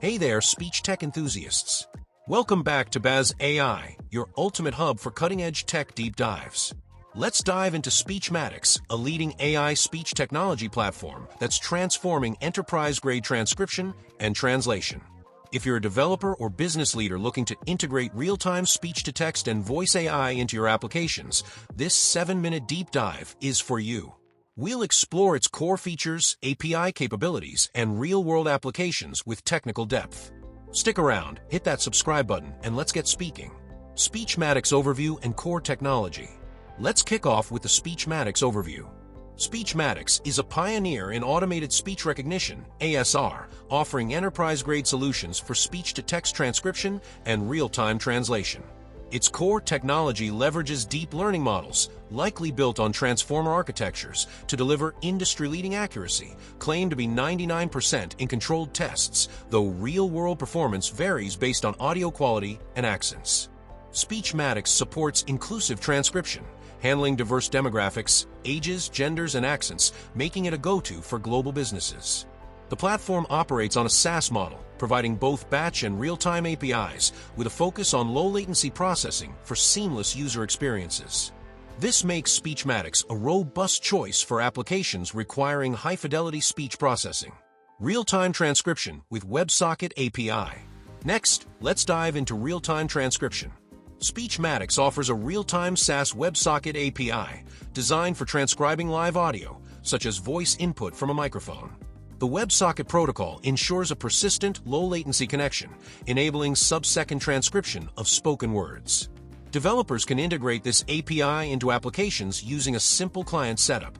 Hey there, speech tech enthusiasts. Welcome back to Baz AI, your ultimate hub for cutting-edge tech deep dives. Let's dive into Speechmatics, a leading AI speech technology platform that's transforming enterprise-grade transcription and translation. If you're a developer or business leader looking to integrate real-time speech-to-text and voice AI into your applications, this 7-minute deep dive is for you. We'll explore its core features, API capabilities, and real-world applications with technical depth. Stick around, hit that subscribe button, and let's get speaking. Speechmatics Overview and Core Technology. Let's kick off with the Speechmatics Overview. Speechmatics is a pioneer in automated speech recognition, ASR, offering enterprise-grade solutions for speech-to-text transcription and real-time translation. Its core technology leverages deep learning models, likely built on transformer architectures, to deliver industry-leading accuracy, claimed to be 99% in controlled tests, though real-world performance varies based on audio quality and accents. Speechmatics supports inclusive transcription, handling diverse demographics, ages, genders, and accents, making it a go-to for global businesses. The platform operates on a SaaS model, providing both batch and real-time APIs, with a focus on low-latency processing for seamless user experiences. This makes Speechmatics a robust choice for applications requiring high-fidelity speech processing. Real-time transcription with WebSocket API. Next, let's dive into real-time transcription. Speechmatics offers a real-time SaaS WebSocket API designed for transcribing live audio, such as voice input from a microphone. The WebSocket protocol ensures a persistent, low-latency connection, enabling sub-second transcription of spoken words. Developers can integrate this API into applications using a simple client setup,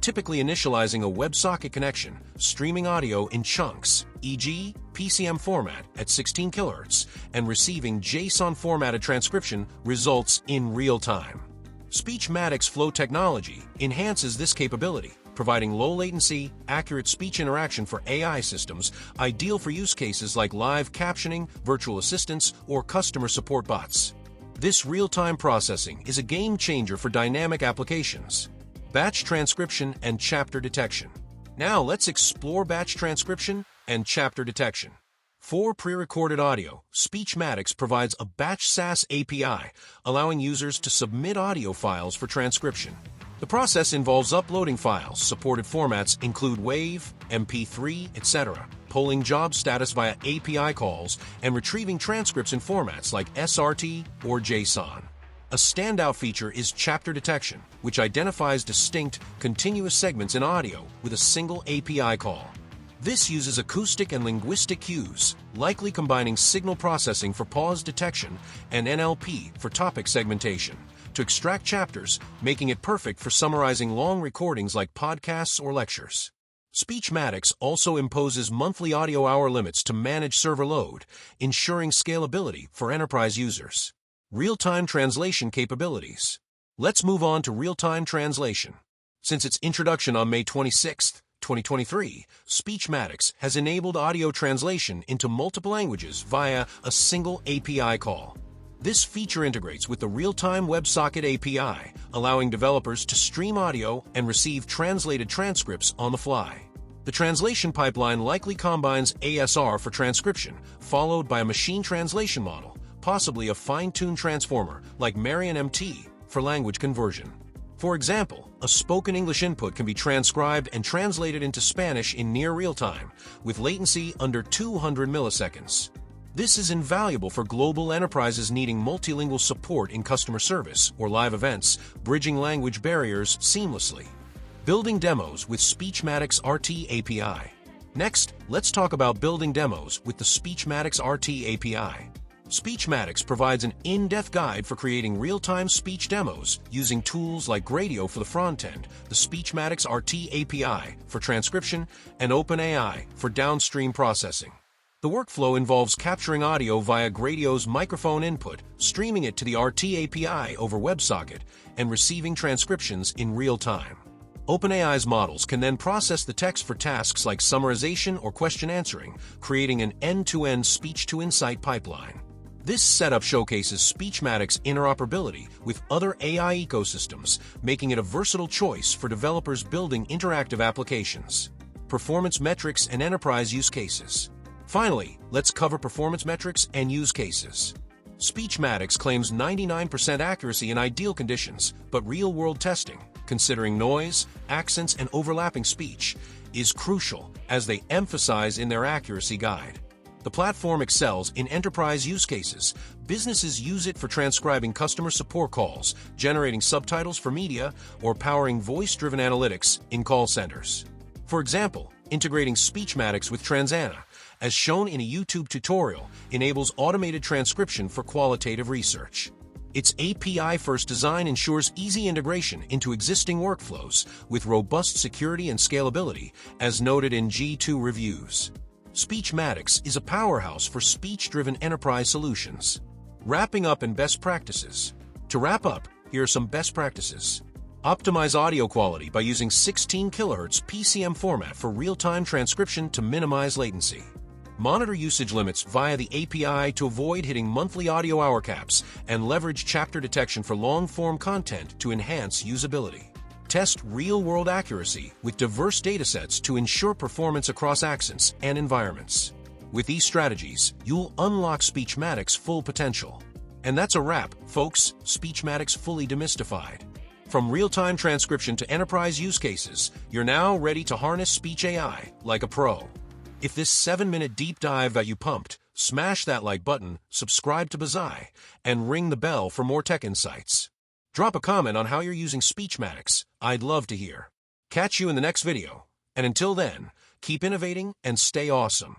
typically initializing a WebSocket connection, streaming audio in chunks, e.g., PCM format at 16 kHz, and receiving JSON-formatted transcription results in real time. Speechmatics Flow technology enhances this capability, providing low-latency, accurate speech interaction for AI systems, ideal for use cases like live captioning, virtual assistants, or customer support bots. This real-time processing is a game-changer for dynamic applications. Batch transcription and chapter detection. Now let's explore batch transcription and chapter detection. For pre-recorded audio, Speechmatics provides a batch SaaS API, allowing users to submit audio files for transcription. The process involves uploading files. Supported formats include WAV, MP3, etc., polling job status via API calls, and retrieving transcripts in formats like SRT or JSON. A standout feature is chapter detection, which identifies distinct, continuous segments in audio with a single API call. This uses acoustic and linguistic cues, likely combining signal processing for pause detection and NLP for topic segmentation, to extract chapters, making it perfect for summarizing long recordings like podcasts or lectures. Speechmatics also imposes monthly audio hour limits to manage server load, ensuring scalability for enterprise users. Real-time translation capabilities. Let's move on to real-time translation. Since its introduction on May 26, 2023, Speechmatics has enabled audio translation into multiple languages via a single API call. This feature integrates with the real-time WebSocket API, allowing developers to stream audio and receive translated transcripts on the fly. The translation pipeline likely combines ASR for transcription, followed by a machine translation model, possibly a fine-tuned transformer like Marion-MT for language conversion. For example, a spoken English input can be transcribed and translated into Spanish in near real time, with latency under 200 milliseconds. This is invaluable for global enterprises needing multilingual support in customer service or live events, bridging language barriers seamlessly. Building demos with Speechmatics RT API. Next, let's talk about building demos with the Speechmatics RT API. Speechmatics provides an in-depth guide for creating real-time speech demos using tools like Gradio for the front end, the Speechmatics RT API for transcription, and OpenAI for downstream processing. The workflow involves capturing audio via Gradio's microphone input, streaming it to the RT API over WebSocket, and receiving transcriptions in real time. OpenAI's models can then process the text for tasks like summarization or question answering, creating an end-to-end speech-to-insight pipeline. This setup showcases Speechmatics' interoperability with other AI ecosystems, making it a versatile choice for developers building interactive applications. Performance metrics and enterprise use cases. Finally, let's cover performance metrics and use cases. Speechmatics claims 99% accuracy in ideal conditions, but real-world testing, considering noise, accents, and overlapping speech, is crucial, as they emphasize in their accuracy guide. The platform excels in enterprise use cases. Businesses use it for transcribing customer support calls, generating subtitles for media, or powering voice-driven analytics in call centers. For example, integrating Speechmatics with Transana, as shown in a YouTube tutorial, enables automated transcription for qualitative research. Its API-first design ensures easy integration into existing workflows with robust security and scalability, as noted in G2 reviews. Speechmatics is a powerhouse for speech-driven enterprise solutions. Wrapping up and best practices. To wrap up, here are some best practices. Optimize audio quality by using 16 kHz PCM format for real-time transcription to minimize latency. Monitor usage limits via the API to avoid hitting monthly audio hour caps, and leverage chapter detection for long-form content to enhance usability. Test real-world accuracy with diverse datasets to ensure performance across accents and environments. With these strategies, you'll unlock Speechmatics' full potential. And that's a wrap, folks. Speechmatics fully demystified. From real-time transcription to enterprise use cases, you're now ready to harness speech AI like a pro. If this 7-minute deep dive got you pumped, smash that like button, subscribe to Bazai, and ring the bell for more tech insights. Drop a comment on how you're using Speechmatics. I'd love to hear. Catch you in the next video. And until then, keep innovating and stay awesome.